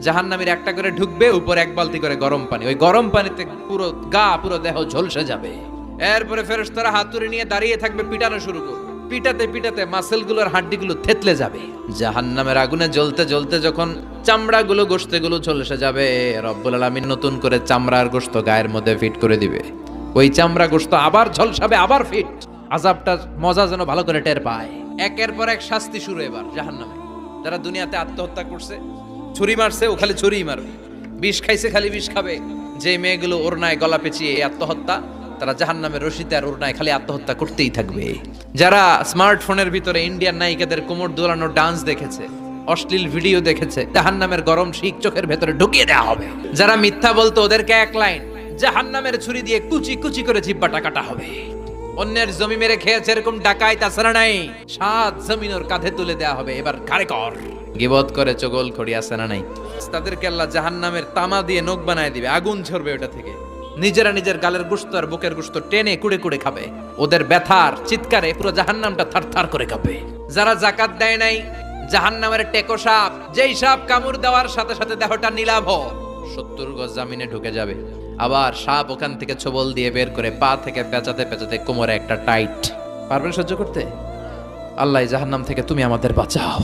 জাহান্নামীর একটা করে ঢুকবে, উপর এক বালতি করে গরম পানি, ওই গরম পানিতে পুরো গা পুরো দেহ ঝলসে যাবে। এরপরে ফেরেশতারা হাতুড়ি নিয়ে দাঁড়িয়ে থাকবে, পিটানো শুরু করবে। পিটাতে পিটাতে মাসেলগুলোর হাড্ডিগুলো থেতলে যাবে। জাহান্নামের আগুনে জ্বলতে জ্বলতে যখন চামড়াগুলো গোশতগুলো ঝলসে যাবে, রব্বুল আলামিন নতুন করে চামড়ার গোশত গায়ের মধ্যে ফিট করে দিবে। ওই চামড়া গোশত আবার ঝলসাবে, আবার ফিট। আযাবটার মজা যেন ভালো করে টের পায়। একের পর এক শাস্তি শুরু এবার জাহান্নামে। যারা দুনিয়াতে আত্মহত্যা করছে, ছুরি মারছে, ও খালি ছুরিই মারবে। বিষ খাইছে, খালি বিষ খাবে। যে মেয়েগুলো ওড়নায় গলা পেঁচিয়ে এই আত্মহত্যা, তারা জাহান্নামের রশিতে আর ওড়নায় খালি আত্মহত্যা করতেই থাকবে। যারা স্মার্টফোনের ভিতরে ইন্ডিয়ান নায়িকাদের কোমর দোলানো ডান্স দেখেছে, অশ্লীল ভিডিও দেখেছে, জাহান্নামের গরম শিক চোখের ভেতরে ঢুকিয়ে দেওয়া হবে। যারা মিথ্যা বলতো, ওদেরকে এক লাইন জাহান্নামের ছুরি দিয়ে কুচি কুচি করে জিহ্বাটা কাটা হবে। অন্যের জমি মেরে খেয়েছে এরকম ডাকাই তাছাড়া নাই, 7 জমিন ওর কাঁধে তুলে দেওয়া হবে। এবার ঘাড়ে কর। গিবত করে চগল খড়ি আছে না নাই, তাদেরকে আল্লাহ জাহান্নামের তামা দিয়ে নখ বানায় দিবে, আগুন ঝরবে ওটা থেকে। নিজেরা নিজের গালের গোশত আর বুকের গোশত টেনে কুড়ে কুড়ে খাবে। ওদের ব্যথার চিৎকারে পুরো জাহান্নামটা থারথার করে কাঁপে। যারা যাকাত দেয় নাই, জাহান্নামের টেকো সাপ, যেই সাপ কামড় দেওয়ার সাথে সাথে দেহটা নীলাভ 70 গজ জামিনে ঢুকে যাবে। আবার সাপ ওখান থেকে ছোবল দিয়ে বের করে পা থেকে পেঁচাতে পেঁচাতে কোমরে একটা টাইট। পারবেন সহ্য করতে? আল্লাহ জাহান্নাম থেকে তুমি আমাদের বাঁচাও।